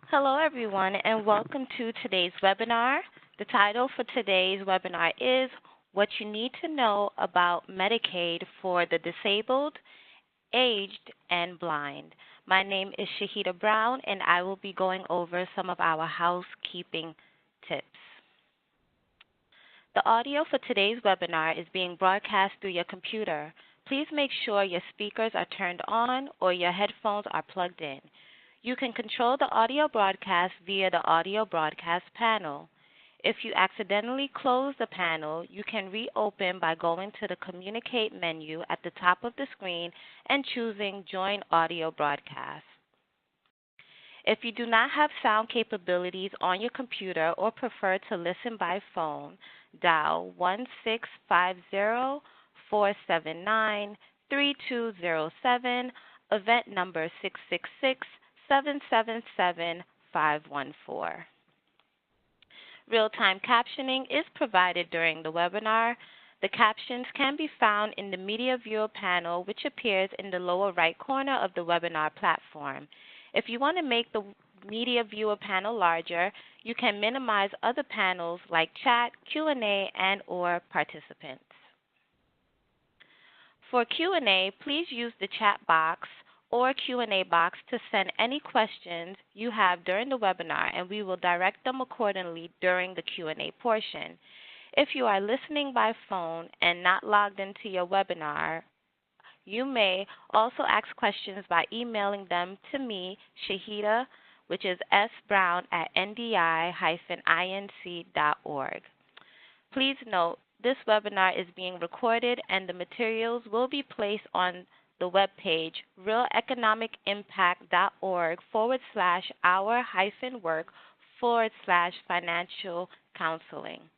Hello, everyone, and welcome to today's webinar. The title for today's webinar is What You Need to Know About Medicaid for the Disabled, Aged, and Blind. My name is Shahida Brown, and I will be going over some of our housekeeping tips. The audio for today's webinar is being broadcast through your computer. Please make sure your speakers are turned on or your headphones are plugged in. You can control the audio broadcast via the audio broadcast panel. If you accidentally close the panel, you can reopen by going to the Communicate menu at the top of the screen and choosing Join Audio Broadcast. If you do not have sound capabilities on your computer or prefer to listen by phone, dial 1-650-479-3207, event number 666-777-514. Real-time captioning is provided during the webinar. The captions can be found in the Media Viewer panel, which appears in the lower right corner of the webinar platform. If you want to make the Media Viewer panel larger, you can minimize other panels like chat, Q&A, and/or participants. For Q&A, please use the chat box or Q&A box to send any questions you have during the webinar, and we will direct them accordingly during the Q&A portion. If you are listening by phone and not logged into your webinar, you may also ask questions by emailing them to me, Shahida, which is sbrown@ndi-inc.org. Please note, this webinar is being recorded and the materials will be placed on the webpage realeconomicimpact.org/our-work/financial counseling.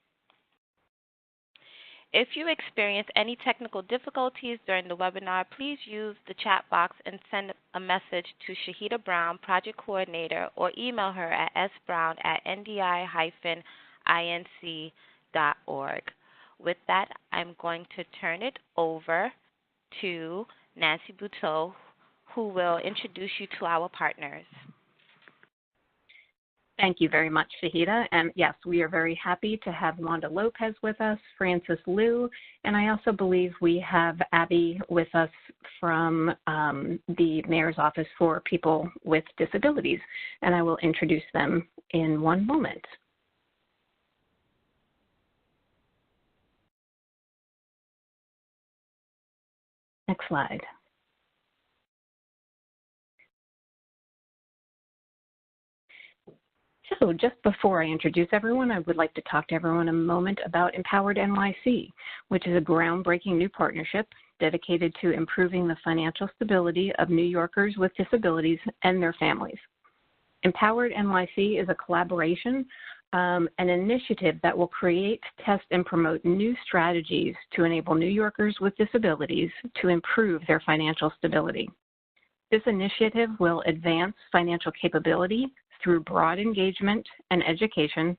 If you experience any technical difficulties during the webinar, please use the chat box and send a message to Shahida Brown, Project Coordinator, or email her at sbrown@ndi-inc.org. With that, I'm going to turn it over to Nancy Buteau, who will introduce you to our partners. Thank you very much, Shahida. And yes, we are very happy to have Wanda Lopez with us, Francis Liu, and I also believe we have Abby with us from the Mayor's Office for People with Disabilities, and I will introduce them in one moment. Next slide. So just before I introduce everyone, I would like to talk to everyone a moment about Empowered NYC, which is a groundbreaking new partnership dedicated to improving the financial stability of New Yorkers with disabilities and their families. Empowered NYC is a collaboration, an initiative that will create, test, and promote new strategies to enable New Yorkers with disabilities to improve their financial stability. This initiative will advance financial capability through broad engagement and education,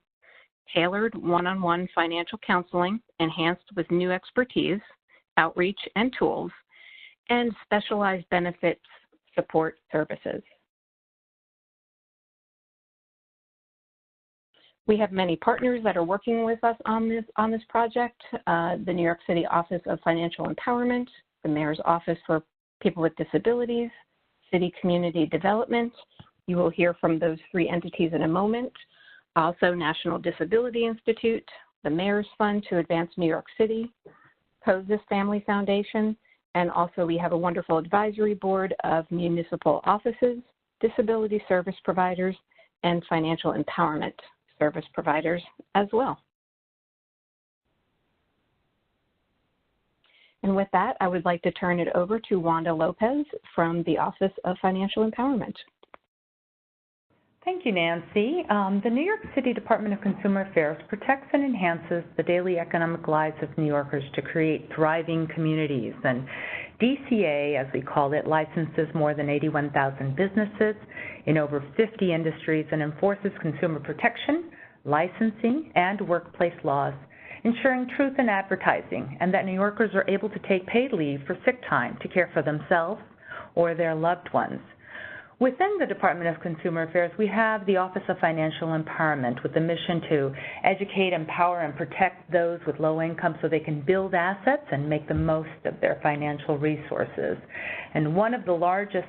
tailored one-on-one financial counseling enhanced with new expertise, outreach, and tools, and specialized benefits support services. We have many partners that are working with us on this project, the New York City Office of Financial Empowerment, the Mayor's Office for People with Disabilities, City Community Development. You will hear from those three entities in a moment. Also, National Disability Institute, the Mayor's Fund to Advance New York City, Poses Family Foundation, and also we have a wonderful advisory board of municipal offices, disability service providers, and financial empowerment service providers as well. And with that, I would like to turn it over to Wanda Lopez from the Office of Financial Empowerment. Thank you, Nancy. The New York City Department of Consumer Affairs protects and enhances the daily economic lives of New Yorkers to create thriving communities. And DCA, as we call it, licenses more than 81,000 businesses in over 50 industries and enforces consumer protection, licensing, and workplace laws, ensuring truth in advertising and that New Yorkers are able to take paid leave for sick time to care for themselves or their loved ones. Within the Department of Consumer Affairs, we have the Office of Financial Empowerment with the mission to educate, empower, and protect those with low income so they can build assets and make the most of their financial resources. And one of the largest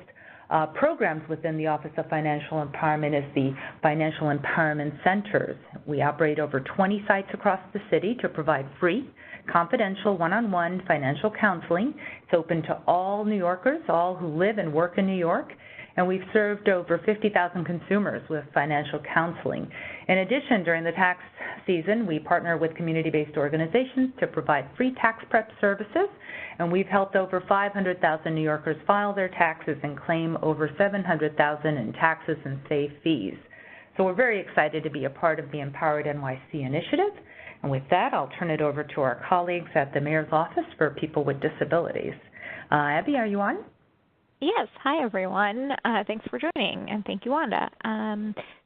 programs within the Office of Financial Empowerment is the Financial Empowerment Centers. We operate over 20 sites across the city to provide free, confidential, one-on-one financial counseling. It's open to all New Yorkers, all who live and work in New York, and we've served over 50,000 consumers with financial counseling. In addition, during the tax season, we partner with community-based organizations to provide free tax prep services, and we've helped over 500,000 New Yorkers file their taxes and claim over 700,000 in taxes and save fees. So we're very excited to be a part of the Empowered NYC initiative. And with that, I'll turn it over to our colleagues at the Mayor's Office for People with Disabilities. Abby, are you on? Yes. Hi, everyone. Thanks for joining, and thank you, Wanda.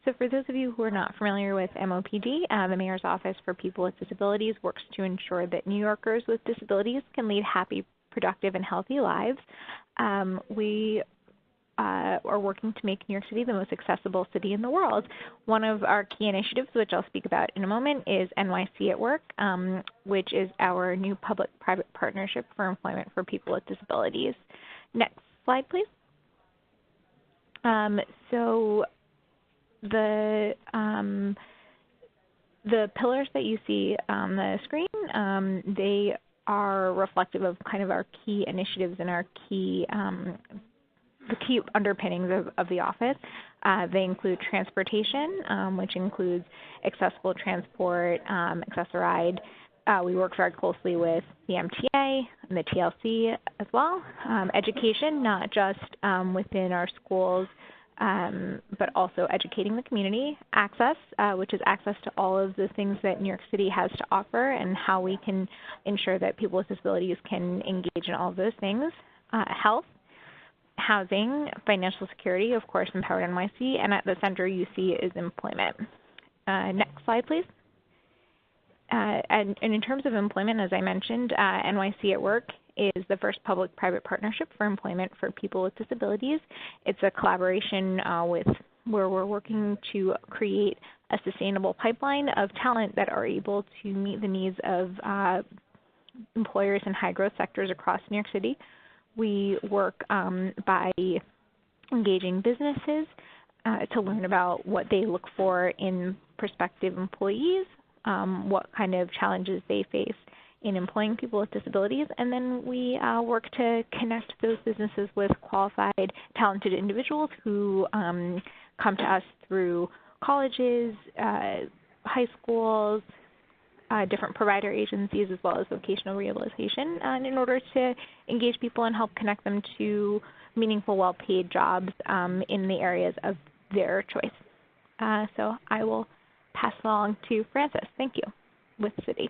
So for those of you who are not familiar with MOPD, the Mayor's Office for People with Disabilities works to ensure that New Yorkers with disabilities can lead happy, productive, and healthy lives. We are working to make New York City the most accessible city in the world. One of our key initiatives, which I'll speak about in a moment, is NYC at Work, which is our new public-private partnership for employment for people with disabilities. Next slide, please. So the pillars that you see on the screen, they are reflective of kind of our key initiatives and our key the key underpinnings of the office. They include transportation, which includes accessible transport, Access-a-Ride. We work very closely with the MTA and the TLC as well. Education, not just within our schools, but also educating the community. Access, which is access to all of the things that New York City has to offer and how we can ensure that people with disabilities can engage in all of those things. Health, housing, financial security, of course, Empowered NYC, and at the center you see is employment. Next slide, please. And in terms of employment, as I mentioned, NYC at Work is the first public-private partnership for employment for people with disabilities. It's a collaboration where we're working to create a sustainable pipeline of talent that are able to meet the needs of employers in high-growth sectors across New York City. We work by engaging businesses to learn about what they look for in prospective employees, what kind of challenges they face in employing people with disabilities, and then we work to connect those businesses with qualified, talented individuals who come to us through colleges, high schools, different provider agencies, as well as vocational rehabilitation, and in order to engage people and help connect them to meaningful, well-paid jobs in the areas of their choice. So I will pass along to Frances. Thank you, with City.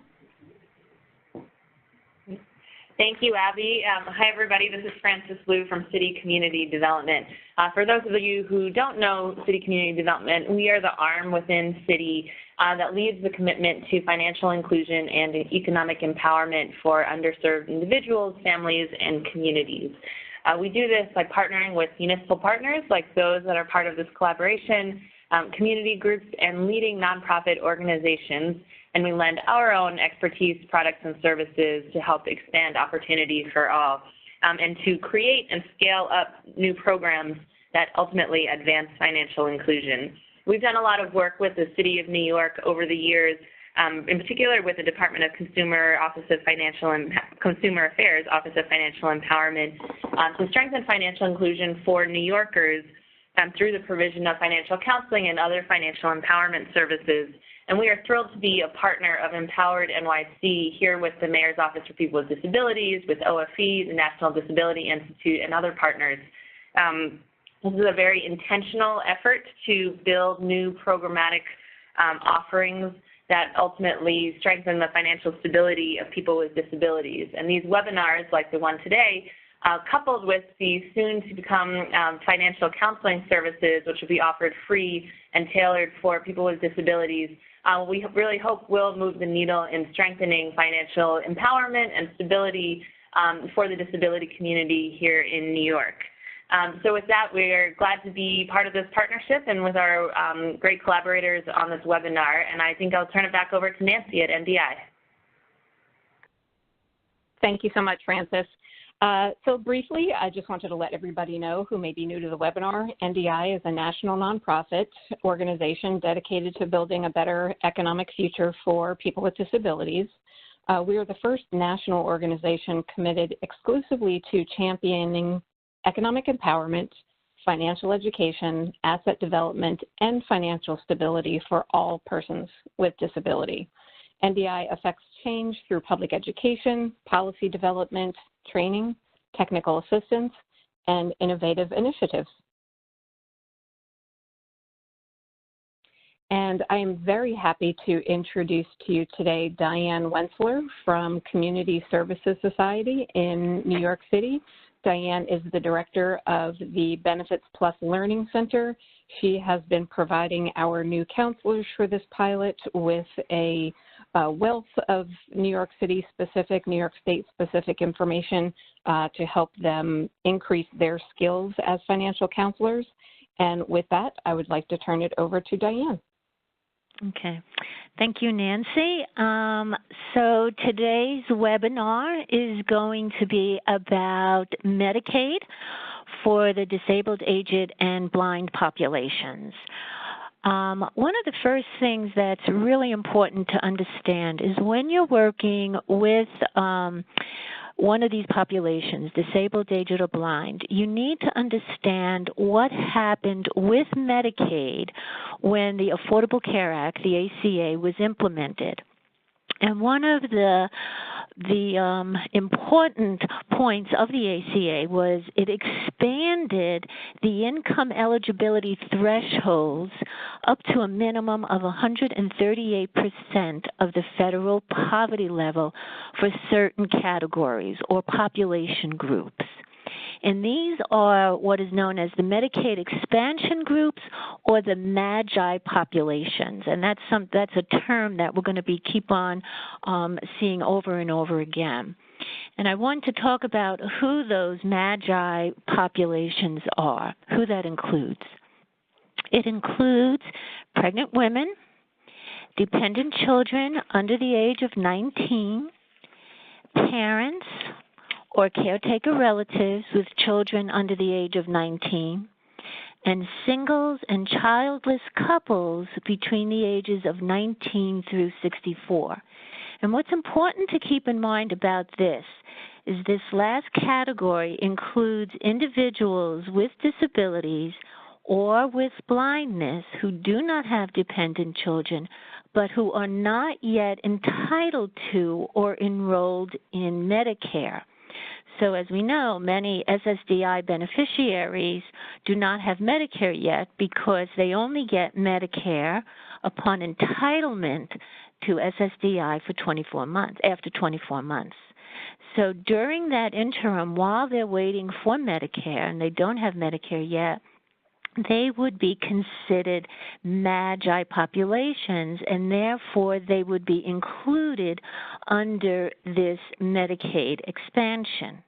Thank you, Abby. Hi, everybody. This is Frances Liu from City Community Development. For those of you who don't know City Community Development, we are the arm within City that leads the commitment to financial inclusion and economic empowerment for underserved individuals, families, and communities. We do this by partnering with municipal partners like those that are part of this collaboration, community groups, and leading nonprofit organizations, and we lend our own expertise, products, and services to help expand opportunity for all, and to create and scale up new programs that ultimately advance financial inclusion. We've done a lot of work with the City of New York over the years, in particular with the Department of Consumer Affairs Office of Financial Empowerment, to strengthen financial inclusion for New Yorkers through the provision of financial counseling and other financial empowerment services. And we are thrilled to be a partner of Empowered NYC here with the Mayor's Office for People with Disabilities, with OFE, the National Disability Institute, and other partners. This is a very intentional effort to build new programmatic offerings that ultimately strengthen the financial stability of people with disabilities. And these webinars, like the one today, coupled with the soon-to-become financial counseling services, which will be offered free and tailored for people with disabilities, we really hope will move the needle in strengthening financial empowerment and stability for the disability community here in New York. So with that, we're glad to be part of this partnership and with our great collaborators on this webinar. And I think I'll turn it back over to Nancy at NDI. Thank you so much, Frances. So briefly, I just wanted to let everybody know who may be new to the webinar. NDI is a national nonprofit organization dedicated to building a better economic future for people with disabilities. We are the first national organization committed exclusively to championing economic empowerment, financial education, asset development, and financial stability for all persons with disability. NDI affects change through public education, policy development, training, technical assistance, and innovative initiatives. And I am very happy to introduce to you today Diane Wensler from Community Services Society in New York City. Diane is the director of the Benefits Plus Learning Center. She has been providing our new counselors for this pilot with a wealth of New York City specific, New York State specific information to help them increase their skills as financial counselors. And with that, I would like to turn it over to Diane. Okay. Thank you, Nancy. So today's webinar is going to be about Medicaid for the disabled, aged, and blind populations. One of the first things that's really important to understand is when you're working with one of these populations, disabled, aged, or blind, you need to understand what happened with Medicaid when the Affordable Care Act, the ACA, was implemented. And one of the important points of the ACA was it expanded the income eligibility thresholds up to a minimum of 138% of the federal poverty level for certain categories or population groups. And these are what is known as the Medicaid expansion groups or the MAGI populations. And that's a term that we're going to keep on seeing over and over again. And I want to talk about who those MAGI populations are, who that includes. It includes pregnant women, dependent children under the age of 19, parents, or caretaker relatives with children under the age of 19, and singles and childless couples between the ages of 19 through 64. And what's important to keep in mind about this is this last category includes individuals with disabilities or with blindness who do not have dependent children, but who are not yet entitled to or enrolled in Medicare. So as we know, many SSDI beneficiaries do not have Medicare yet because they only get Medicare upon entitlement to SSDI for 24 months, after 24 months. So during that interim, while they're waiting for Medicare and they don't have Medicare yet, they would be considered MAGI populations, and therefore they would be included under this Medicaid expansion.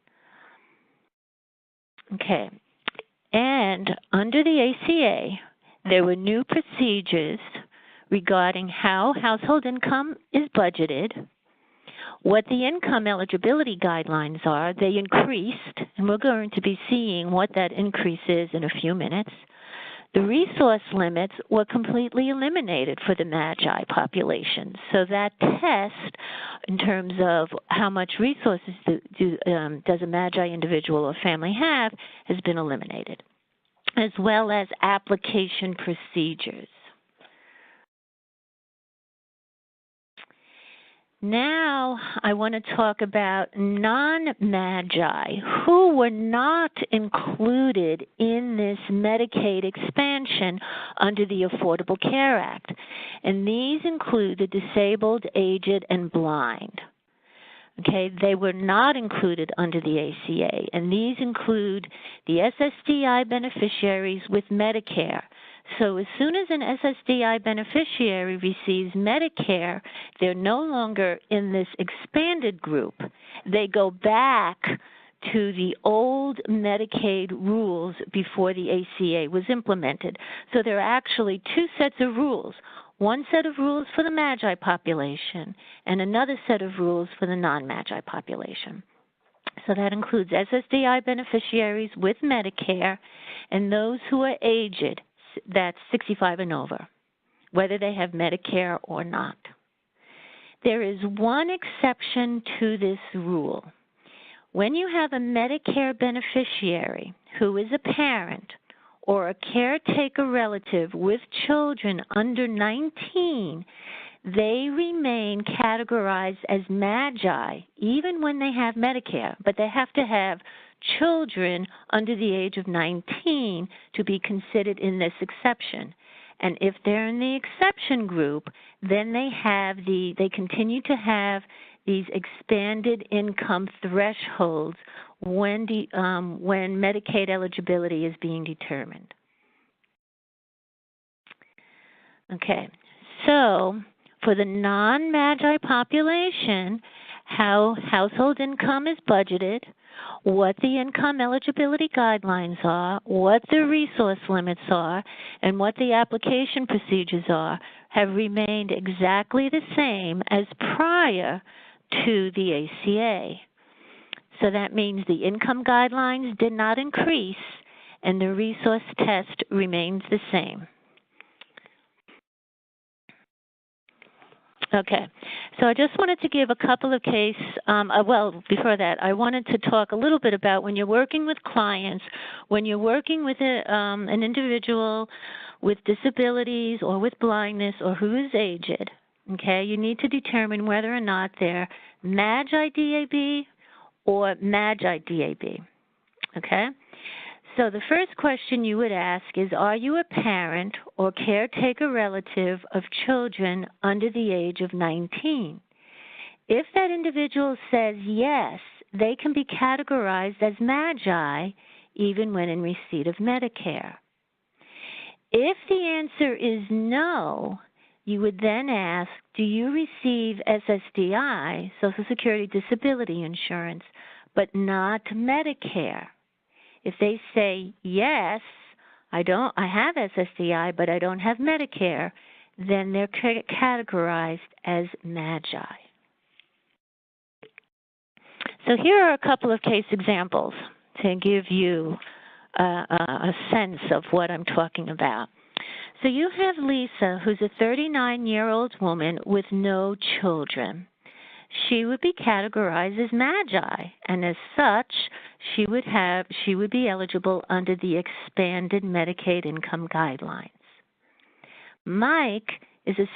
Okay, and under the ACA, there were new procedures regarding how household income is budgeted, what the income eligibility guidelines are. They increased, and we're going to be seeing what that increase is in a few minutes. The resource limits were completely eliminated for the MAGI population. So that test, in terms of how much resources does a MAGI individual or family have, has been eliminated, as well as application procedures. Now I want to talk about non-MAGI, who were not included in this Medicaid expansion under the Affordable Care Act. And these include the disabled, aged, and blind. Okay, they were not included under the ACA, and these include the SSDI beneficiaries with Medicare. So as soon as an SSDI beneficiary receives Medicare, they're no longer in this expanded group. They go back to the old Medicaid rules before the ACA was implemented. So there are actually two sets of rules. One set of rules for the MAGI population and another set of rules for the non-MAGI population. So that includes SSDI beneficiaries with Medicare and those who are aged, that's 65 and over, whether they have Medicare or not. There is one exception to this rule. When you have a Medicare beneficiary who is a parent or a caretaker relative with children under 19, they remain categorized as MAGI even when they have Medicare, but they have to have children under the age of 19 to be considered in this exception. And if they're in the exception group, then they continue to have these expanded income thresholds when Medicaid eligibility is being determined. Okay, so for the non-MAGI population, how household income is budgeted, what the income eligibility guidelines are, what the resource limits are, and what the application procedures are have remained exactly the same as prior to the ACA. So that means the income guidelines did not increase and the resource test remains the same. Okay, so I just wanted to give a couple of well, before that, I wanted to talk a little bit about when you're working with clients, when you're working with an individual with disabilities or with blindness or who is aged, okay, you need to determine whether or not they're MAGI DAB or MAGI DAB, okay? So the first question you would ask is, are you a parent or caretaker relative of children under the age of 19? If that individual says yes, they can be categorized as MAGI even when in receipt of Medicare. If the answer is no, you would then ask, do you receive SSDI, Social Security Disability Insurance, but not Medicare? If they say, yes, I have SSDI, but I don't have Medicare, then they're categorized as MAGI. So here are a couple of case examples to give you a sense of what I'm talking about. So you have Lisa, who's a 39-year-old woman with no children. She would be categorized as MAGI, and as such, she would be eligible under the expanded Medicaid income guidelines. Mike is a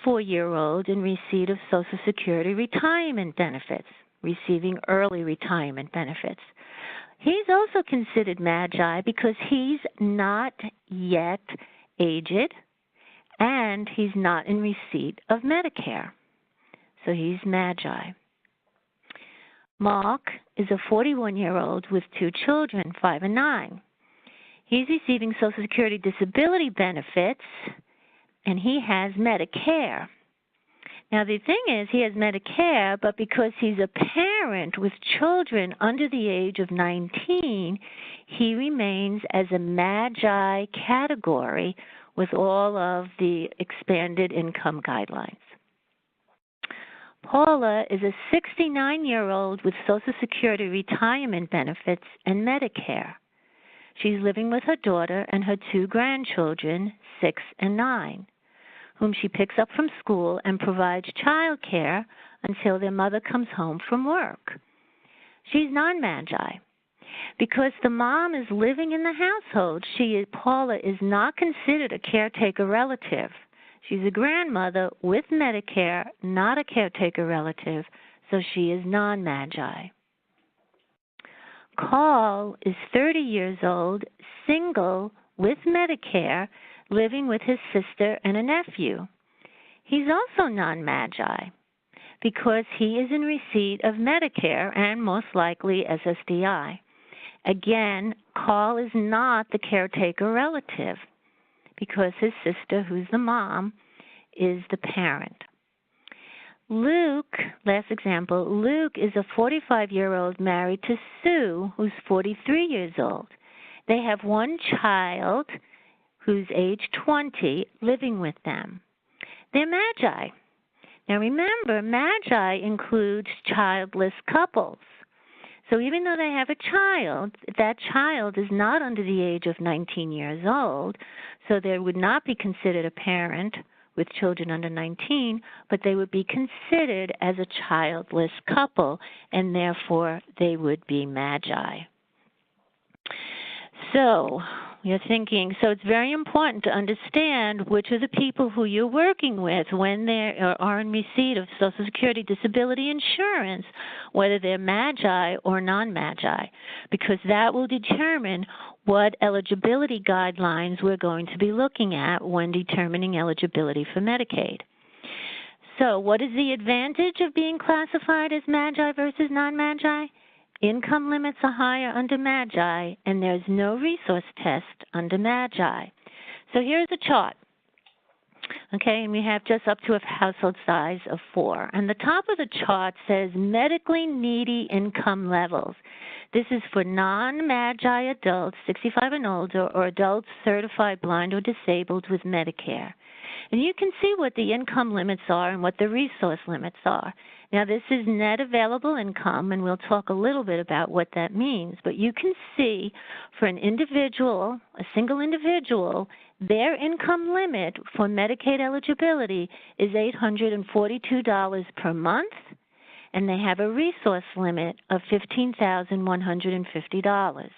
64-year-old in receipt of Social Security retirement benefits, receiving early retirement benefits. He's also considered MAGI because he's not yet aged and he's not in receipt of Medicare. So he's MAGI. Mark is a 41-year-old with two children, 5 and 9. He's receiving Social Security disability benefits, and he has Medicare. Now, the thing is, he has Medicare, but because he's a parent with children under the age of 19, he remains as a MAGI category with all of the expanded income guidelines. Paula is a 69-year-old with Social Security retirement benefits and Medicare. She's living with her daughter and her two grandchildren, 6 and 9, whom she picks up from school and provides child care until their mother comes home from work. She's non-MAGI. Because the mom is living in the household, Paula is not considered a caretaker relative. She's a grandmother with Medicare, not a caretaker relative, so she is non-MAGI. Carl is 30 years old, single, with Medicare, living with his sister and a nephew. He's also non-MAGI because he is in receipt of Medicare and most likely SSDI. Again, Carl is not the caretaker relative because his sister, who's the mom, is the parent. Luke, last example, Luke is a 45-year-old married to Sue, who's 43 years old. They have one child who's age 20 living with them. They're MAGI. Now remember, MAGI includes childless couples. So even though they have a child, that child is not under the age of 19 years old, so they would not be considered a parent with children under 19, but they would be considered as a childless couple, and therefore they would be MAGI. So you're thinking, so it's very important to understand which are the people who you're working with when they are in receipt of Social Security disability insurance, whether they're MAGI or non-MAGI, because that will determine what eligibility guidelines we're going to be looking at when determining eligibility for Medicaid. So what is the advantage of being classified as MAGI versus non-MAGI? Income limits are higher under MAGI, and there's no resource test under MAGI. So here's a chart. Okay, and we have just up to a household size of 4. And the top of the chart says medically needy income levels. This is for non-MAGI adults, 65 and older, or adults certified blind or disabled with Medicare. And you can see what the income limits are and what the resource limits are. Now, this is net available income, and we'll talk a little bit about what that means. But you can see for an individual, a single individual, their income limit for Medicaid eligibility is $842 per month, and they have a resource limit of $15,150.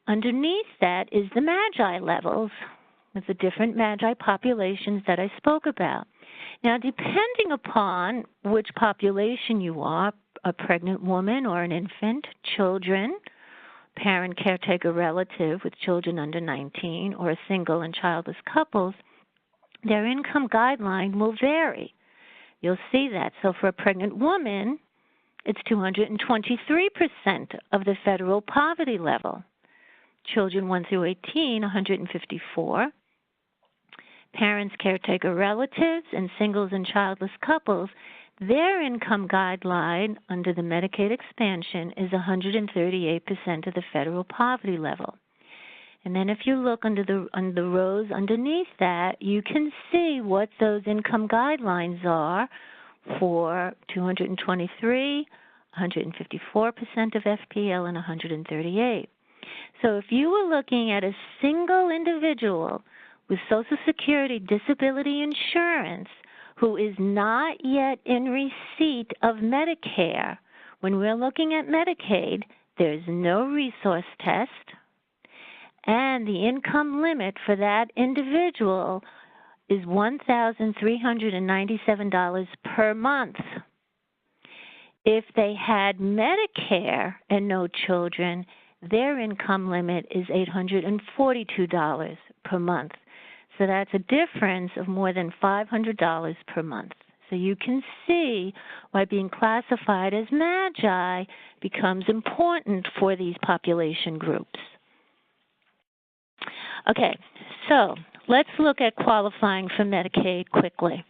Underneath that is the MAGI levels with the different MAGI populations that I spoke about. Now, depending upon which population you are, a pregnant woman or an infant, children, parent, caretaker, relative with children under 19, or a single and childless couples, their income guideline will vary. You'll see that. So for a pregnant woman, it's 223% of the federal poverty level. Children 1 through 18, 154. Parents, caretaker, relatives, and singles and childless couples, their income guideline under the Medicaid expansion is 138% of the federal poverty level. And then if you look under the rows underneath that, you can see what those income guidelines are for 223, 154% of FPL, and 138. So if you were looking at a single individual with Social Security disability insurance who is not yet in receipt of Medicare, when we're looking at Medicaid, there's no resource test, and the income limit for that individual is $1,397 per month. If they had Medicare and no children, their income limit is $842 per month. So that's a difference of more than $500 per month. So you can see why being classified as MAGI becomes important for these population groups. Okay, so let's look at qualifying for Medicaid quickly.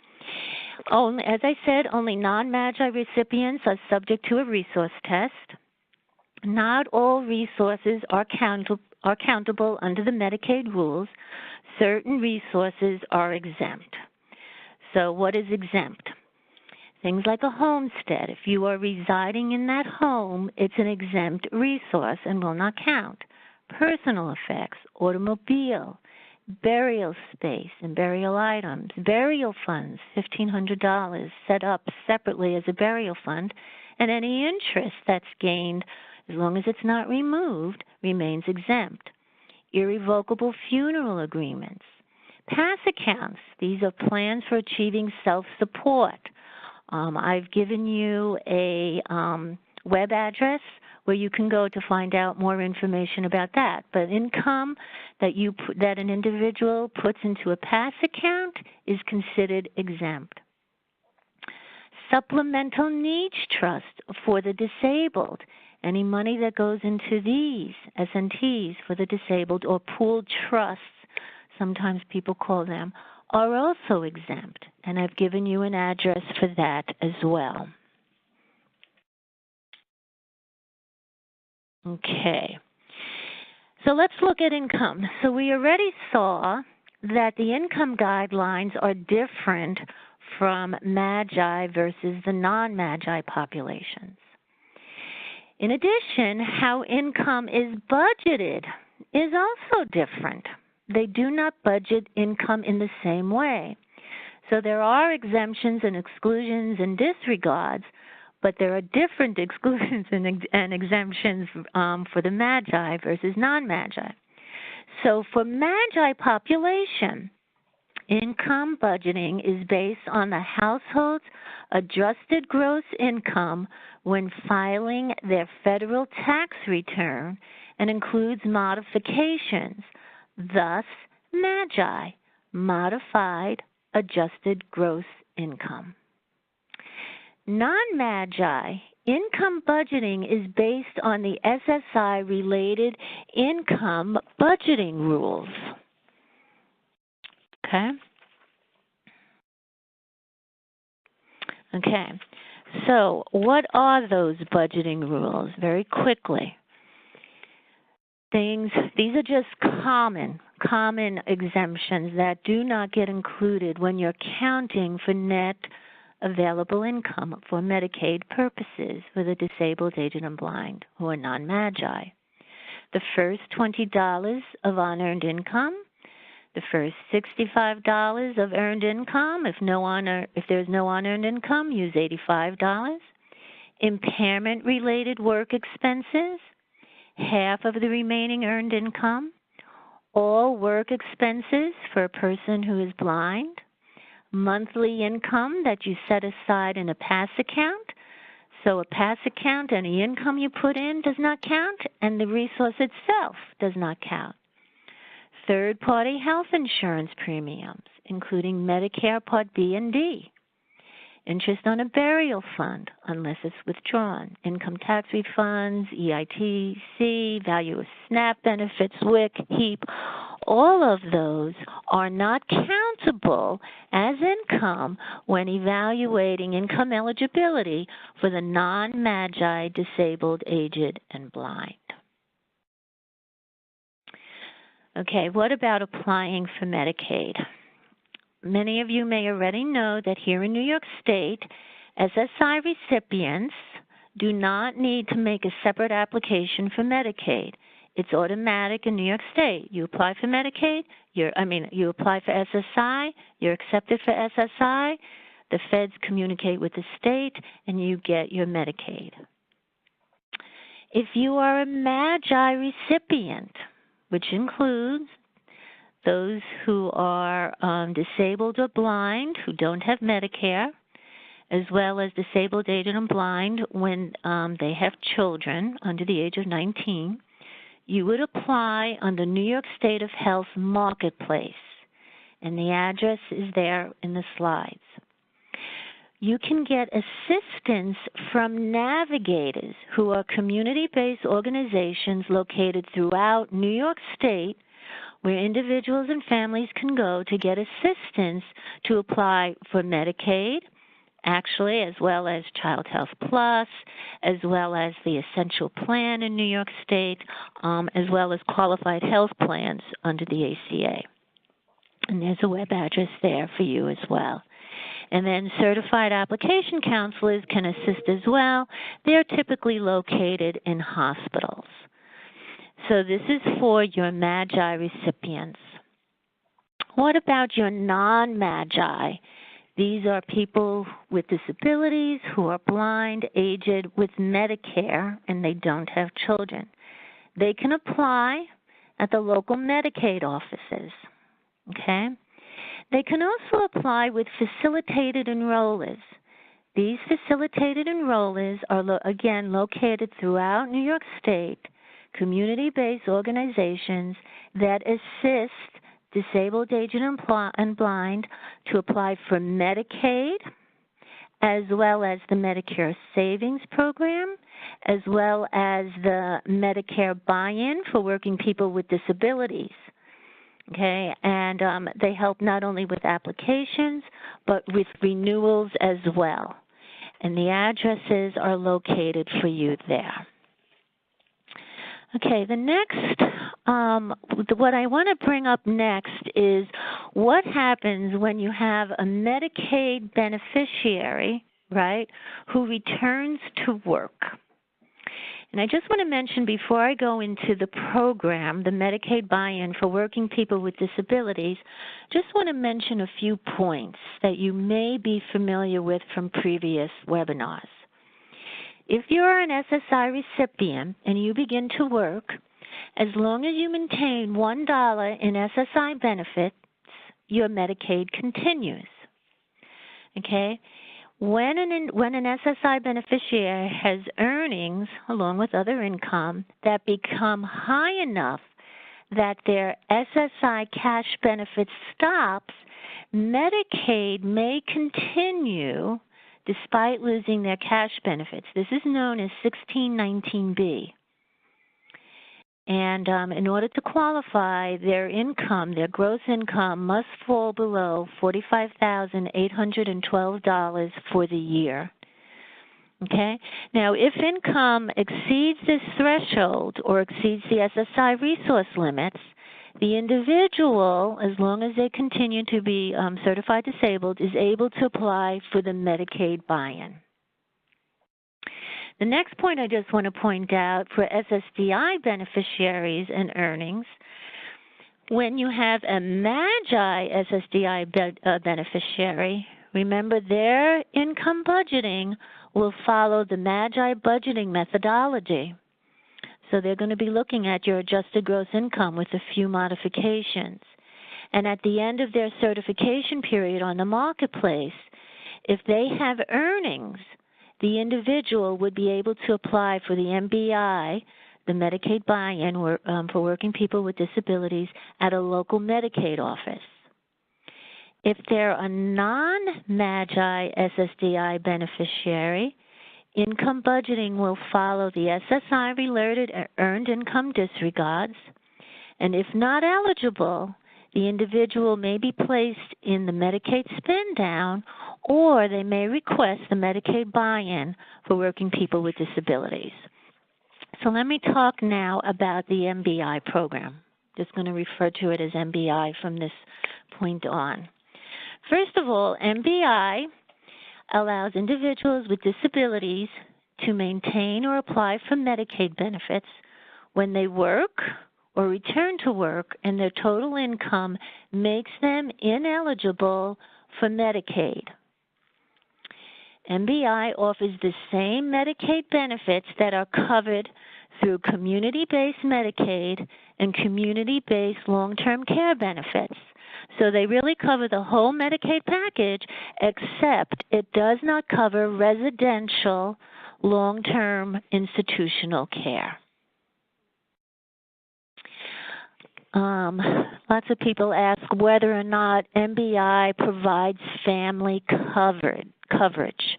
As I said, only non-MAGI recipients are subject to a resource test. Not all resources are countable under the Medicaid rules. Certain resources are exempt. So what is exempt? Things like a homestead. If you are residing in that home, it's an exempt resource and will not count. Personal effects, automobile, burial space and burial items, burial funds, $1,500 set up separately as a burial fund, and any interest that's gained, as long as it's not removed, remains exempt. Irrevocable funeral agreements. Pass accounts. These are plans for achieving self-support. I've given you a web address where you can go to find out more information about that. But income that an individual puts into a pass account is considered exempt. Supplemental needs trust for the disabled. Any money that goes into these S&Ts for the disabled or pooled trusts, sometimes people call them, are also exempt, and I've given you an address for that as well. Okay, so let's look at income. So we already saw that the income guidelines are different from MAGI versus the non-MAGI populations. In addition, how income is budgeted is also different. They do not budget income in the same way. So there are exemptions and exclusions and disregards, but there are different exclusions and exemptions for the MAGI versus non-MAGI. So for MAGI population, income budgeting is based on the household's adjusted gross income when filing their federal tax return and includes modifications, thus MAGI, modified adjusted gross income. Non-MAGI income budgeting is based on the SSI-related income budgeting rules. Okay? Okay, so what are those budgeting rules? Very quickly. These are just common exemptions that do not get included when you're counting for net available income for Medicaid purposes for the disabled, aged, and blind who are non-MAGI. The first $20 of unearned income, the first $65 of earned income. If there's no unearned income, use $85. Impairment-related work expenses, half of the remaining earned income. All work expenses for a person who is blind. Monthly income that you set aside in a PASS account. So a PASS account, any income you put in does not count, and the resource itself does not count. Third-party health insurance premiums, including Medicare Part B and D. Interest on a burial fund, unless it's withdrawn. Income tax refunds, EITC, value of SNAP benefits, WIC, HEAP. All of those are not countable as income when evaluating income eligibility for the non-MAGI disabled, aged, and blind. Okay, what about applying for Medicaid? Many of you may already know that here in New York State, SSI recipients do not need to make a separate application for Medicaid. It's automatic in New York State. You apply for Medicaid, you apply for SSI, you're accepted for SSI, the feds communicate with the state, and you get your Medicaid. If you are a MAGI recipient, which includes those who are disabled or blind who don't have Medicare, as well as disabled, aged, and blind when they have children under the age of 19, you would apply on the New York State of Health Marketplace, and the address is there in the slides. You can get assistance from navigators who are community-based organizations located throughout New York State where individuals and families can go to get assistance to apply for Medicaid, actually, as well as Child Health Plus, as well as the Essential Plan in New York State, as well as qualified health plans under the ACA. And there's a web address there for you as well. And then certified application counselors can assist as well. They're typically located in hospitals. So this is for your MAGI recipients. What about your non-MAGI? These are people with disabilities who are blind, aged, with Medicare, and they don't have children. They can apply at the local Medicaid offices, okay? They can also apply with facilitated enrollers. These facilitated enrollers are, again, located throughout New York State, community-based organizations that assist disabled, aged, and blind to apply for Medicaid, as well as the Medicare Savings Program, as well as the Medicare Buy-in for working people with disabilities. Okay, and they help not only with applications, but with renewals as well. And the addresses are located for you there. Okay, the next, what I want to bring up next is what happens when you have a Medicaid beneficiary, right, who returns to work. And I just want to mention before I go into the program, the Medicaid Buy-in for working people with disabilities, just want to mention a few points that you may be familiar with from previous webinars. If you're an SSI recipient and you begin to work, as long as you maintain $1 in SSI benefits, your Medicaid continues. Okay? When an SSI beneficiary has earnings, along with other income, that become high enough that their SSI cash benefit stops, Medicaid may continue despite losing their cash benefits. This is known as 1619B. And in order to qualify, their income, their gross income, must fall below $45,812 for the year. Okay? Now, if income exceeds this threshold or exceeds the SSI resource limits, the individual, as long as they continue to be certified disabled, is able to apply for the Medicaid Buy-in. The next point I just want to point out for SSDI beneficiaries and earnings, when you have a MAGI SSDI beneficiary, remember their income budgeting will follow the MAGI budgeting methodology. So they're going to be looking at your adjusted gross income with a few modifications. And at the end of their certification period on the marketplace, if they have earnings, the individual would be able to apply for the MBI, the Medicaid Buy-in for working people with disabilities, at a local Medicaid office. If they're a non-MAGI SSDI beneficiary, income budgeting will follow the SSI-related earned income disregards, and if not eligible, the individual may be placed in the Medicaid spin-down, or they may request the Medicaid Buy-in for working people with disabilities. So let me talk now about the MBI program. Just going to refer to it as MBI from this point on. First of all, MBI allows individuals with disabilities to maintain or apply for Medicaid benefits when they work or return to work and their total income makes them ineligible for Medicaid. MBI offers the same Medicaid benefits that are covered through community-based Medicaid and community-based long-term care benefits. So they really cover the whole Medicaid package, except it does not cover residential long-term institutional care. Lots of people ask whether or not MBI provides family coverage.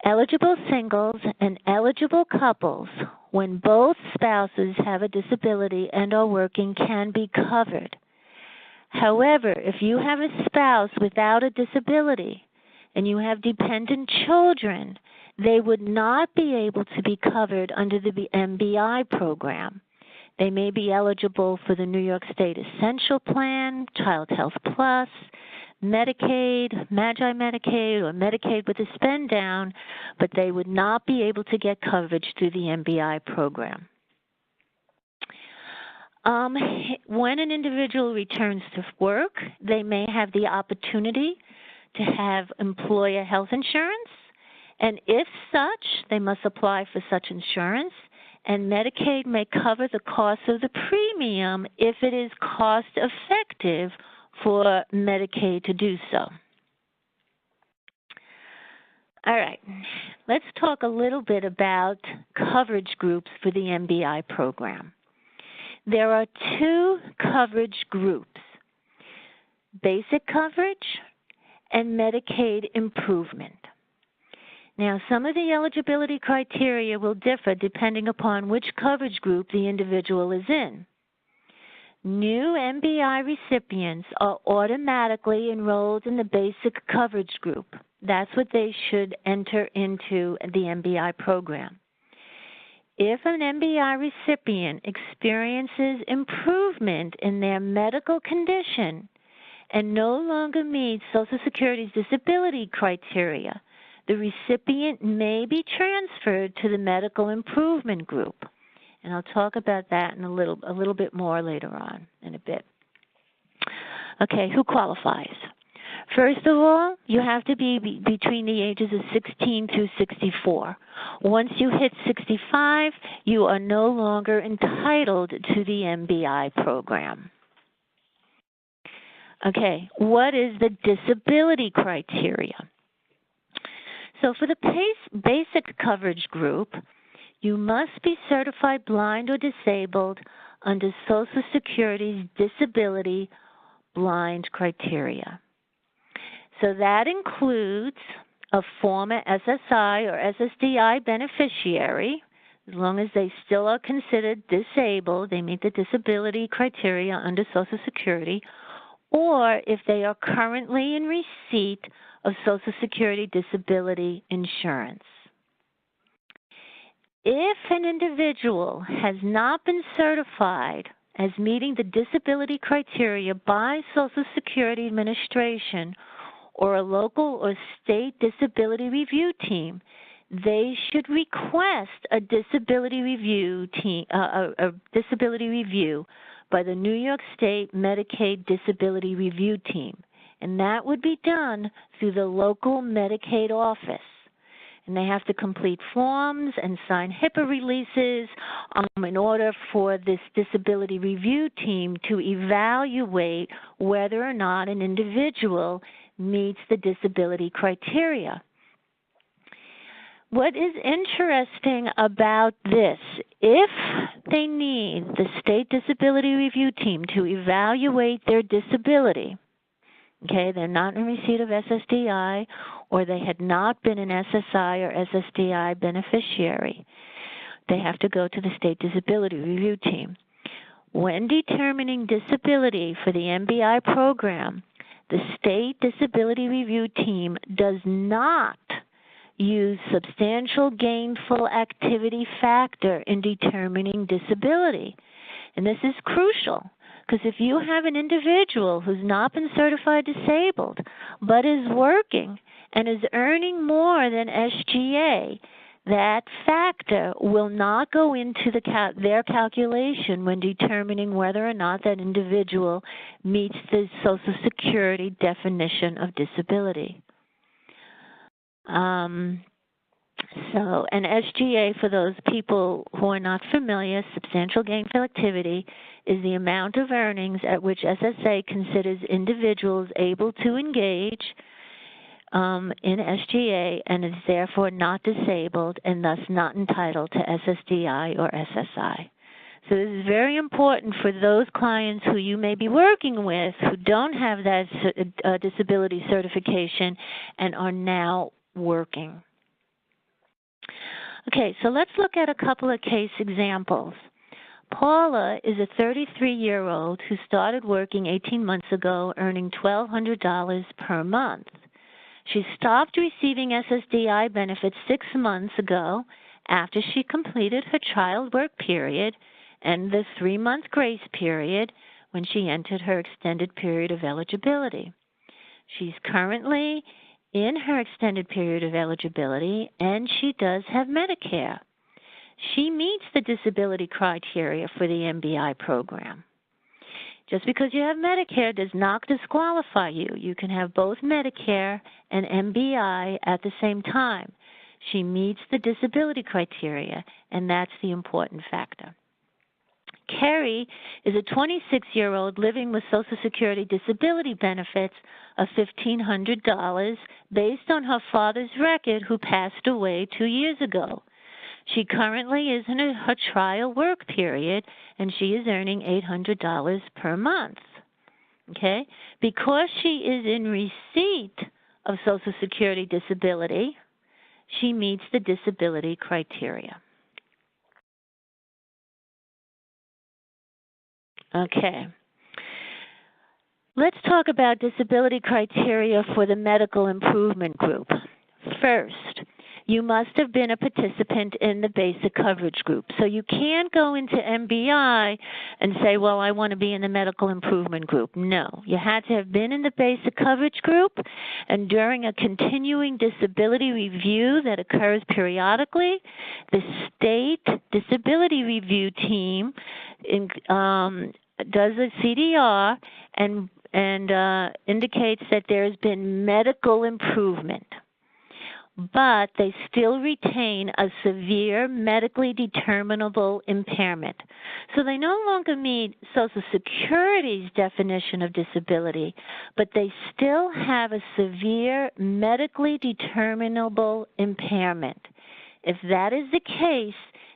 Eligible singles and eligible couples, when both spouses have a disability and are working, can be covered. However, if you have a spouse without a disability and you have dependent children, they would not be able to be covered under the MBI program. They may be eligible for the New York State Essential Plan, Child Health Plus, Medicaid, MAGI Medicaid, or Medicaid with a spend down, but they would not be able to get coverage through the MBI program. When an individual returns to work, they may have the opportunity to have employer health insurance, and if such, they must apply for such insurance, and Medicaid may cover the cost of the premium if it is cost-effective for Medicaid to do so. All right, let's talk a little bit about coverage groups for the MBI program. There are two coverage groups, basic coverage and Medicaid improvement. Now, some of the eligibility criteria will differ depending upon which coverage group the individual is in. new MBI recipients are automatically enrolled in the basic coverage group. That's what they should enter into the MBI program. If an MBI recipient experiences improvement in their medical condition and no longer meets Social Security's disability criteria, the recipient may be transferred to the medical improvement group. And I'll talk about that in a little bit more later on in a bit. Okay, who qualifies? First of all, you have to be between the ages of 16 through 64. Once you hit 65, you are no longer entitled to the MBI program. Okay, what is the disability criteria? So for the basic coverage group, you must be certified blind or disabled under Social Security's disability blind criteria. So that includes a former SSI or SSDI beneficiary. As long as they still are considered disabled, they meet the disability criteria under Social Security, or if they are currently in receipt of Social Security disability insurance. If an individual has not been certified as meeting the disability criteria by Social Security Administration or a local or state disability review team, they should request a disability review by the New York State Medicaid Disability Review Team, and that would be done through the local Medicaid office. And they have to complete forms and sign HIPAA releases in order for this disability review team to evaluate whether or not an individual meets the disability criteria. What is interesting about this, if they need the State Disability Review Team to evaluate their disability, okay, they're not in receipt of SSDI, or they had not been an SSI or SSDI beneficiary, they have to go to the State Disability Review Team. When determining disability for the MBI program, the State Disability Review Team does not use substantial gainful activity factor in determining disability. And this is crucial, because if you have an individual who's not been certified disabled but is working and is earning more than SGA, that factor will not go into their calculation when determining whether or not that individual meets the Social Security definition of disability. And SGA, for those people who are not familiar, substantial gainful activity, is the amount of earnings at which SSA considers individuals able to engage in SGA and is therefore not disabled and thus not entitled to SSDI or SSI. So this is very important for those clients who you may be working with who don't have that disability certification and are now working. Okay, so let's look at a couple of case examples. Paula is a 33-year-old who started working 18 months ago, earning $1,200 per month. She stopped receiving SSDI benefits 6 months ago after she completed her child work period and the 3-month grace period when she entered her extended period of eligibility. She's currently in her extended period of eligibility, and she does have Medicare. She meets the disability criteria for the MBI program. Just because you have Medicare does not disqualify you. You can have both Medicare and MBI at the same time. She meets the disability criteria, and that's the important factor. Carrie is a 26-year-old living with Social Security disability benefits of $1,500 based on her father's record, who passed away 2 years ago. She currently is in her trial work period, and she is earning $800 per month. Okay? Because she is in receipt of Social Security disability, she meets the disability criteria. Okay. Let's talk about disability criteria for the medical improvement group. First, you must have been a participant in the basic coverage group. So you can't go into MBI and say, well, I want to be in the medical improvement group. No, you had to have been in the basic coverage group, and during a continuing disability review that occurs periodically, the state disability review team does a CDR and indicates that there has been medical improvement, but they still retain a severe medically determinable impairment. So they no longer meet Social Security's definition of disability, but they still have a severe medically determinable impairment. If that is the case,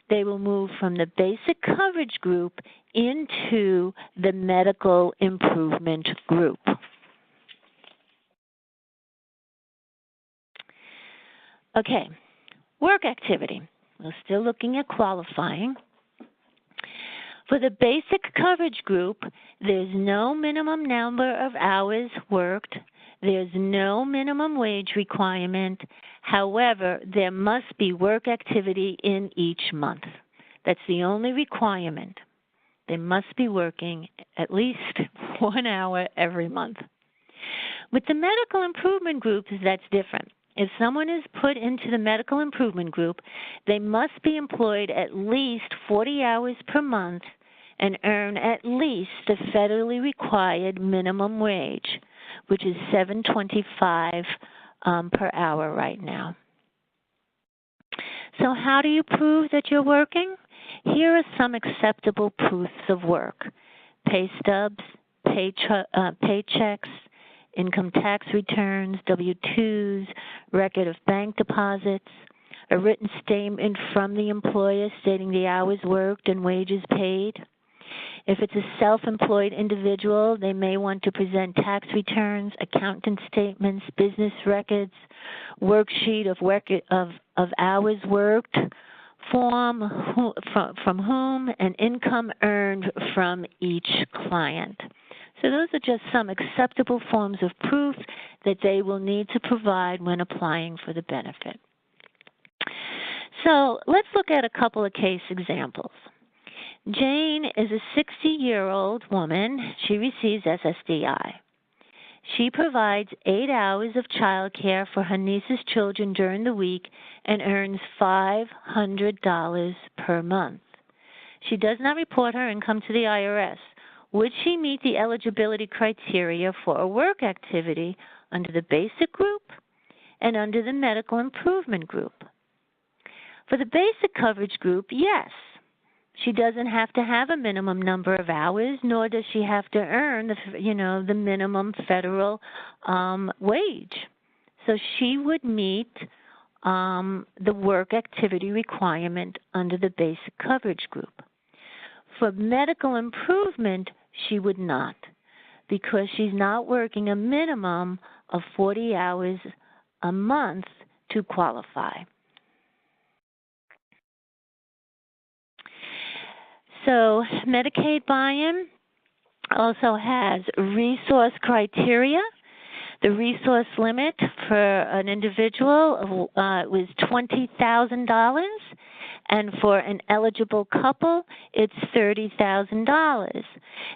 they will move from the basic coverage group into the medical improvement group. Okay, work activity. We're still looking at qualifying. For the basic coverage group, there's no minimum number of hours worked. There's no minimum wage requirement. However, there must be work activity in each month. That's the only requirement. They must be working at least 1 hour every month. With the medical improvement groups, that's different. If someone is put into the medical improvement group, they must be employed at least 40 hours per month and earn at least the federally required minimum wage, which is $7.25 per hour right now. So how do you prove that you're working? Here are some acceptable proofs of work: pay stubs, paychecks, income tax returns, W-2s, record of bank deposits, a written statement from the employer stating the hours worked and wages paid. If it's a self-employed individual, they may want to present tax returns, accountant statements, business records, worksheet of hours worked, from whom, and income earned from each client. So those are just some acceptable forms of proof that they will need to provide when applying for the benefit. So let's look at a couple of case examples. Jane is a 60-year-old woman. She receives SSDI. She provides 8 hours of child care for her niece's children during the week and earns $500 per month. She does not report her income to the IRS. Would she meet the eligibility criteria for a work activity under the basic group and under the medical improvement group? For the basic coverage group, yes. She doesn't have to have a minimum number of hours, nor does she have to earn the minimum federal wage. So she would meet the work activity requirement under the basic coverage group. For medical improvement, she would not, because she's not working a minimum of 40 hours a month to qualify. So Medicaid Buy-in also has resource criteria. The resource limit for an individual was $20,000, and for an eligible couple, it's $30,000.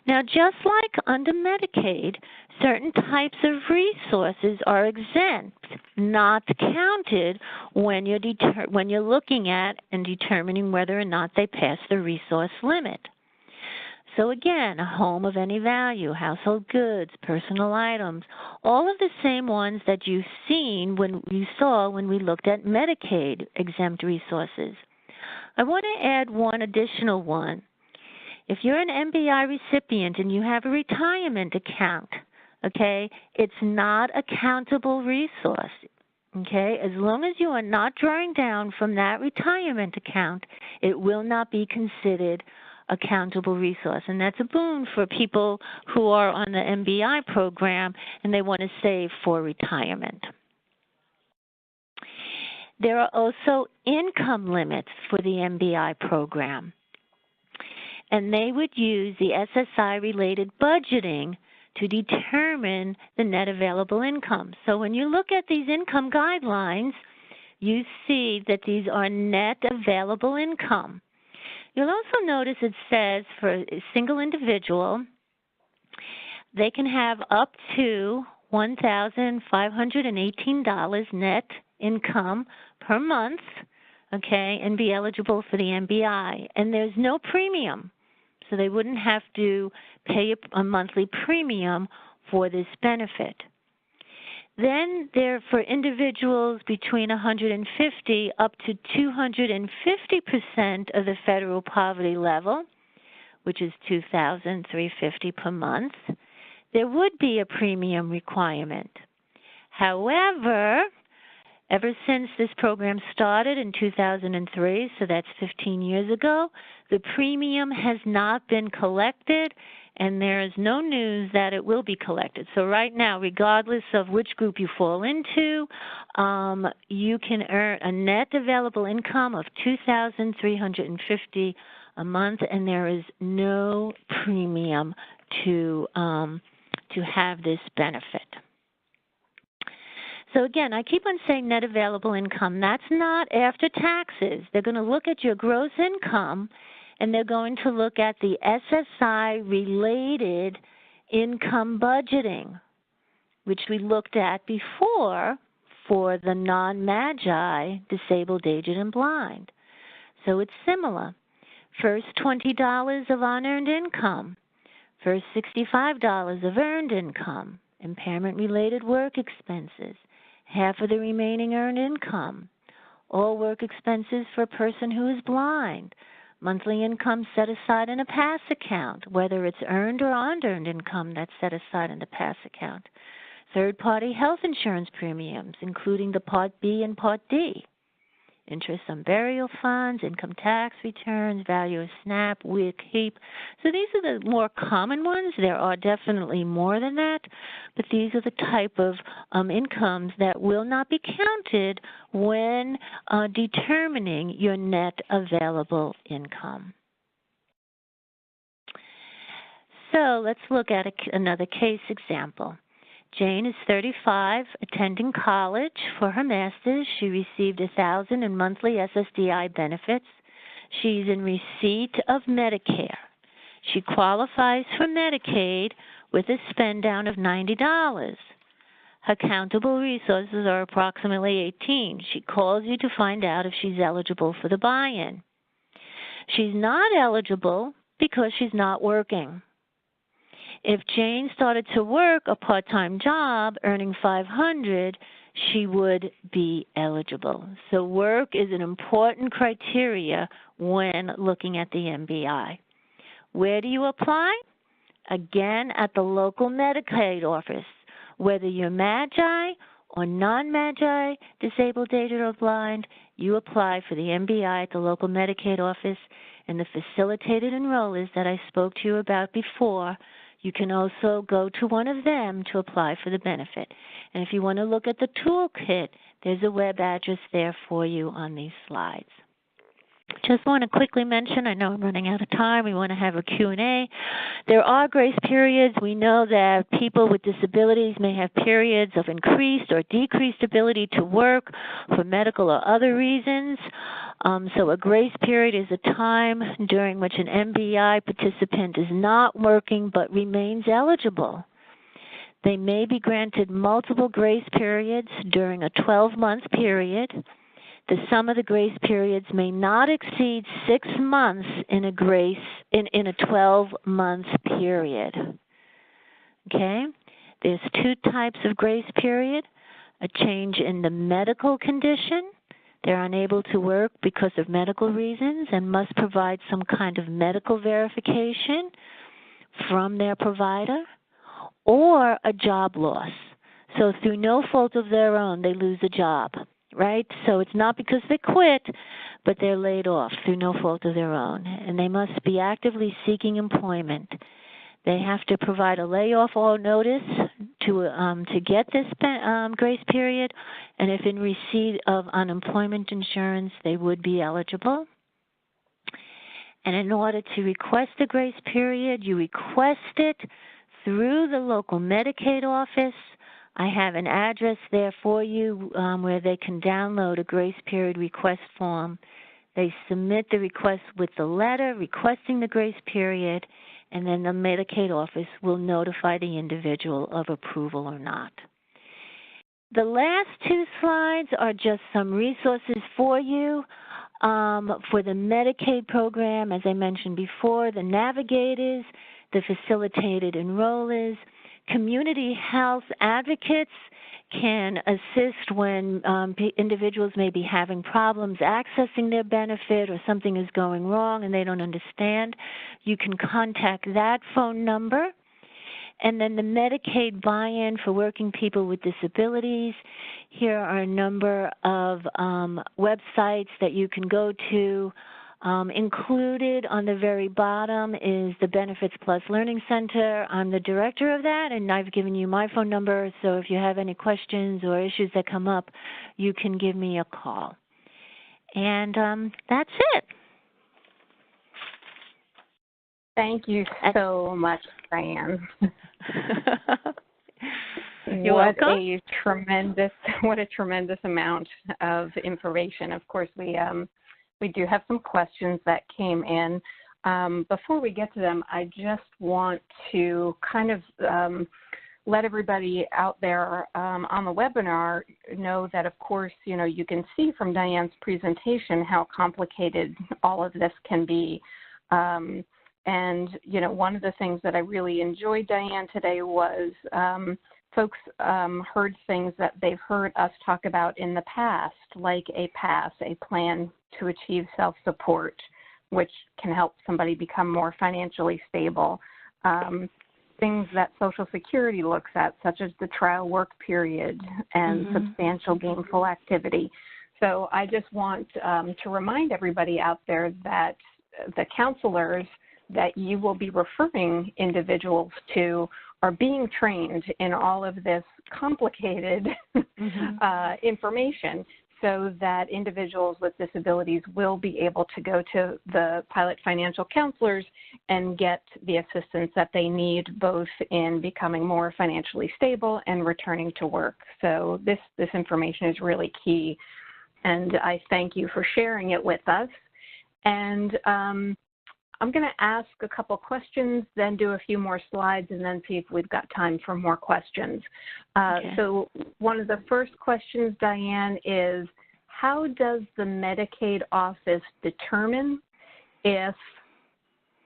Now, just like under Medicaid, certain types of resources are exempt, not counted when you're looking at and determining whether or not they pass the resource limit. So again, a home of any value, household goods, personal items, all of the same ones that you saw when we looked at Medicaid exempt resources. I want to add one additional one. If you're an MBI recipient and you have a retirement account, okay, it's not a countable resource. Okay, as long as you are not drawing down from that retirement account, it will not be considered a countable resource. And that's a boon for people who are on the MBI program and they want to save for retirement. There are also income limits for the MBI program. and they would use the SSI-related budgeting to determine the net available income. So when you look at these income guidelines, you see that these are net available income. You'll also notice it says for a single individual, they can have up to $1,518 net income per month, okay, and be eligible for the MBI. And there's no premium, so they wouldn't have to pay a monthly premium for this benefit. Then there, for individuals between 150 up to 250% of the federal poverty level, which is $2,350 per month, there would be a premium requirement. However, ever since this program started in 2003, so that's 15 years ago, the premium has not been collected, and there is no news that it will be collected. So right now, regardless of which group you fall into, you can earn a net available income of $2,350 a month, and there is no premium to have this benefit. So again, I keep on saying net available income. That's not after taxes. They're going to look at your gross income, and they're going to look at the SSI-related income budgeting, which we looked at before for the non-MAGI, disabled, aged, and blind. So it's similar. First $20 of unearned income. First $65 of earned income. Impairment-related work expenses. Half of the remaining earned income. All work expenses for a person who is blind. Monthly income set aside in a PASS account, whether it's earned or unearned income that's set aside in the PASS account. Third-party health insurance premiums, including the Part B and Part D. Interest on burial funds, income tax returns, value of SNAP, WIC, HEAP. So these are the more common ones. There are definitely more than that, but these are the type of incomes that will not be counted when determining your net available income. So let's look at another case example. Jane is 35, attending college for her master's. She received $1,000 in monthly SSDI benefits. She's in receipt of Medicare. She qualifies for Medicaid with a spend down of $90. Her countable resources are approximately $18. She calls you to find out if she's eligible for the buy-in. She's not eligible because she's not working. If Jane started to work a part-time job earning $500, she would be eligible. So work is an important criteria when looking at the MBI. Where do you apply? Again, at the local Medicaid office. Whether you're MAGI or non-MAGI, disabled, aged, or blind, you apply for the MBI at the local Medicaid office, and the facilitated enrollers that I spoke to you about before, you can also go to one of them to apply for the benefit. And if you want to look at the toolkit, there's a web address there for you on these slides. Just want to quickly mention, I know I'm running out of time, we want to have a Q&A. There are grace periods. We know that people with disabilities may have periods of increased or decreased ability to work for medical or other reasons. So a grace period is a time during which an MBI participant is not working but remains eligible. They may be granted multiple grace periods during a 12-month period. The sum of the grace periods may not exceed 6 months in a 12-month period. Okay? There's 2 types of grace period. A change in the medical condition. They're unable to work because of medical reasons and must provide some kind of medical verification from their provider, or a job loss. So through no fault of their own, they lose a job, right? So it's not because they quit, but they're laid off through no fault of their own, and they must be actively seeking employment. They have to provide a layoff or notice to get this grace period, and if in receipt of unemployment insurance, they would be eligible. And in order to request a grace period, you request it through the local Medicaid office. I have an address there for you where they can download a grace period request form. They submit the request with the letter requesting the grace period, and then the Medicaid office will notify the individual of approval or not. The last two slides are just some resources for you. For the Medicaid program, as I mentioned before, the navigators, the facilitated enrollers, community health advocates can assist when individuals may be having problems accessing their benefit or something is going wrong and they don't understand. You can contact that phone number. And then the Medicaid Buy-in for working people with disabilities. Here are a number of websites that you can go to. Included on the very bottom is the Benefits Plus Learning Center. I'm the director of that, and I've given you my phone number, so if you have any questions or issues that come up, you can give me a call. And that's it. Thank you so much, Diane. You're welcome. What a tremendous amount of information. Of course, we do have some questions that came in. Before we get to them, I just want to kind of let everybody out there on the webinar know that, of course, you can see from Diane's presentation how complicated all of this can be. And, one of the things that I really enjoyed, Diane, today was folks heard things that they've heard us talk about in the past, like a PASS, a plan to achieve self-support, which can help somebody become more financially stable. Things that Social Security looks at, such as the trial work period and substantial gainful activity. So I just want to remind everybody out there that the counselors that you will be referring individuals to are being trained in all of this complicated information so that individuals with disabilities will be able to go to the pilot financial counselors and get the assistance that they need, both in becoming more financially stable and returning to work. So this information is really key, and I thank you for sharing it with us. And I'm going to ask a couple questions, then do a few more slides, and then see if we've got time for more questions. Okay. So one of the first questions, Diane, is how does the Medicaid office determine if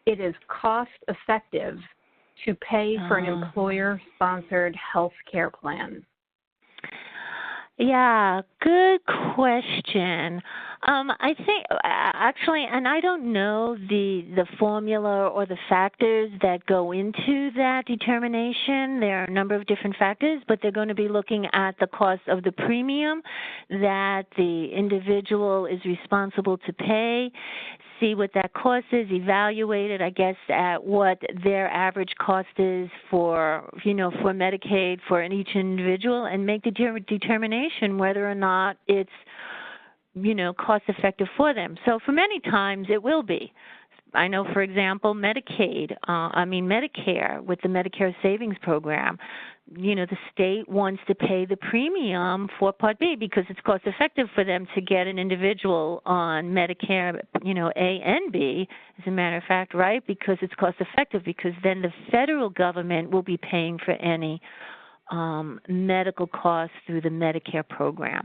it is cost effective to pay for an employer-sponsored health care plan? Yeah, good question. I think actually, and I don't know the formula or the factors that go into that determination. There are a number of different factors, but they're going to be looking at the cost of the premium that the individual is responsible to pay, see what that cost is, evaluate it, I guess, at what their average cost is for, for Medicaid for each individual, and make the determination whether or not it's, cost effective for them. So for many times it will be. I know, for example, Medicare with the Medicare Savings Program, the state wants to pay the premium for Part B because it's cost effective for them to get an individual on Medicare, A and B, as a matter of fact, right? Because it's cost effective, because then the federal government will be paying for any medical costs through the Medicare program.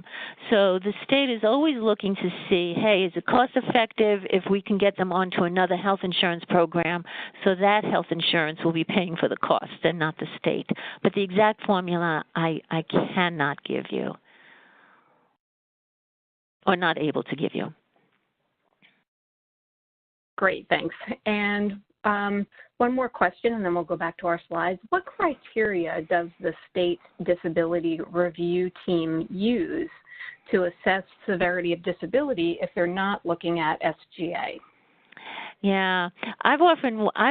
So the state is always looking to see, hey, is it cost effective if we can get them onto another health insurance program, so that health insurance will be paying for the cost and not the state. But the exact formula I cannot give you, or not able to give you. Great, thanks. And one more question, and then we'll go back to our slides. What criteria does the state disability review team use to assess severity of disability if they're not looking at SGA? Yeah, I've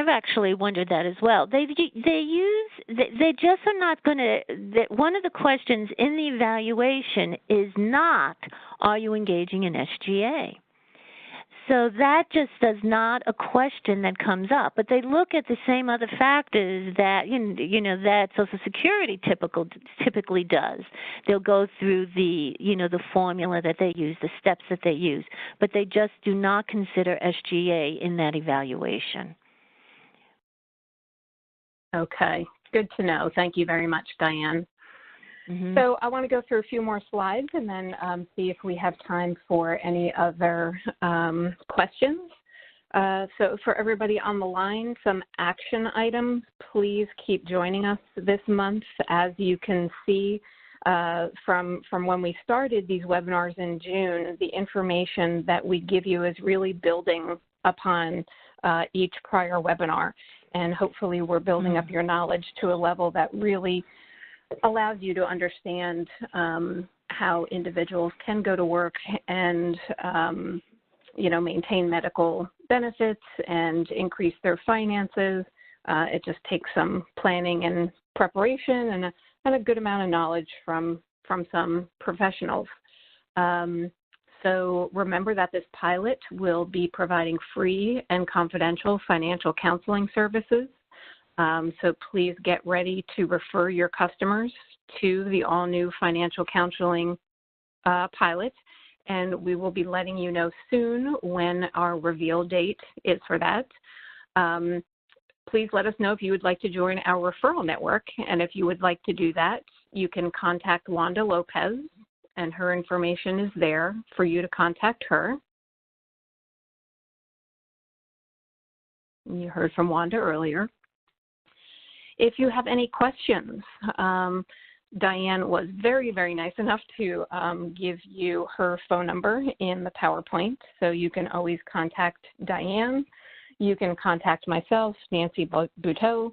actually wondered that as well. They just are not going to. One of the questions in the evaluation is not, are you engaging in SGA? So that just is not a question that comes up. But they look at the same other factors that, that Social Security typically does. They'll go through the, the formula that they use, the steps that they use, but they just do not consider SGA in that evaluation. Okay, good to know. Thank you very much, Diane. Mm-hmm. So I want to go through a few more slides and then see if we have time for any other questions. So for everybody on the line, some action items. Please keep joining us this month. As you can see from when we started these webinars in June, the information that we give you is really building upon each prior webinar. And hopefully we're building up your knowledge to a level that really allows you to understand how individuals can go to work and, maintain medical benefits and increase their finances. It just takes some planning and preparation and a good amount of knowledge from some professionals. So remember that this pilot will be providing free and confidential financial counseling services. So please get ready to refer your customers to the all-new financial counseling pilot, and we will be letting you know soon when our reveal date is for that. Please let us know if you would like to join our referral network, and if you would like to do that, you can contact Wanda Lopez, and her information is there for you to contact her. You heard from Wanda earlier. If you have any questions, Diane was very, very nice enough to give you her phone number in the PowerPoint, so you can always contact Diane. You can contact myself, Nancy Buteau.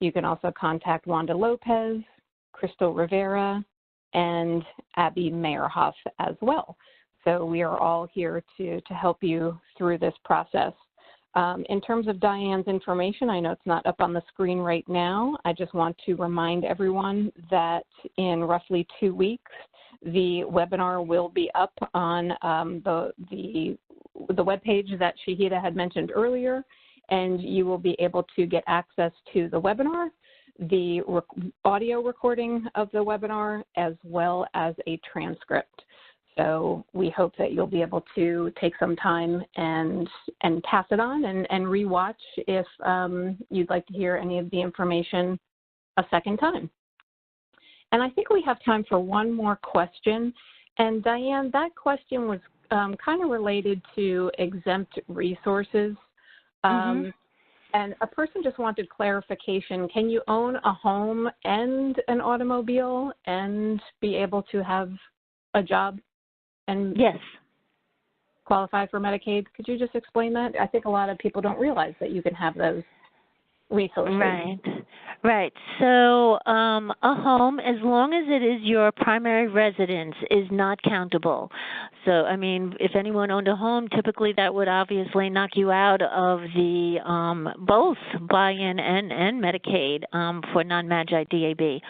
You can also contact Wanda Lopez, Crystal Rivera, and Abby Meyerhoff as well. So we are all here to help you through this process. In terms of Diane's information, I know it's not up on the screen right now. I just want to remind everyone that in roughly 2 weeks, the webinar will be up on the webpage that Shahida had mentioned earlier, and you will be able to get access to the webinar, the audio recording of the webinar, as well as a transcript. So we hope that you'll be able to take some time and pass it on and rewatch if you'd like to hear any of the information a second time. And I think we have time for one more question. And Diane, that question was kind of related to exempt resources. And a person just wanted clarification. Can you own a home and an automobile and be able to have a job? And yes, qualify for Medicaid? Could you just explain that? I think a lot of people don't realize that you can have those resources. Right. So a home, as long as it is your primary residence, is not countable. So, I mean, if anyone owned a home, typically that would obviously knock you out of the both buy-in and Medicaid for non-MAGI DAB.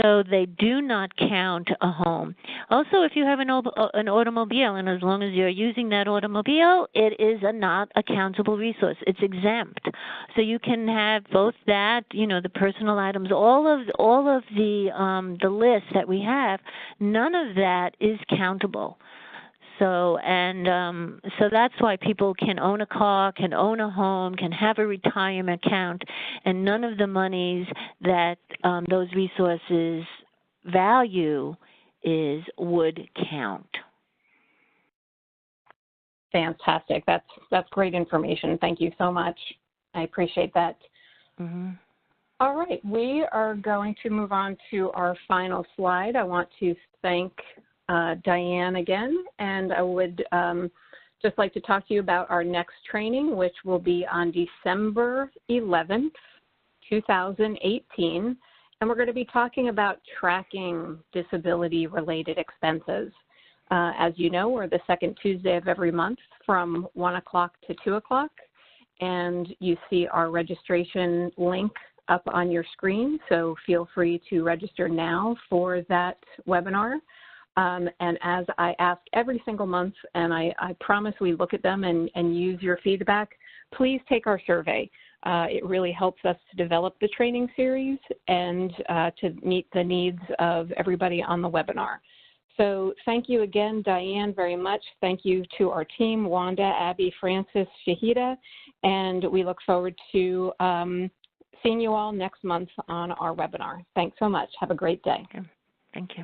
So they do not count a home. Also, if you have an automobile, and as long as you're using that automobile, it is not a countable resource. It's exempt. So you can have both that, the personal items, all of the list that we have. None of that is countable. So so that's why people can own a car, can own a home, can have a retirement account, and none of the monies that those resources value would count. Fantastic. That's great information. Thank you so much. I appreciate that. Mm-hmm. All right, we are going to move on to our final slide. I want to thank Diane again, and I would just like to talk to you about our next training, which will be on December 11th, 2018, and we're going to be talking about tracking disability-related expenses. As you know, we're the second Tuesday of every month from 1 o'clock to 2 o'clock, and you see our registration link up on your screen, so feel free to register now for that webinar. And as I ask every single month, and I promise we look at them and use your feedback, please take our survey. It really helps us to develop the training series and to meet the needs of everybody on the webinar. So thank you again, Diane, very much. Thank you to our team, Wanda, Abby, Francis, Shahida, and we look forward to seeing you all next month on our webinar. Thanks so much. Have a great day. Okay. Thank you.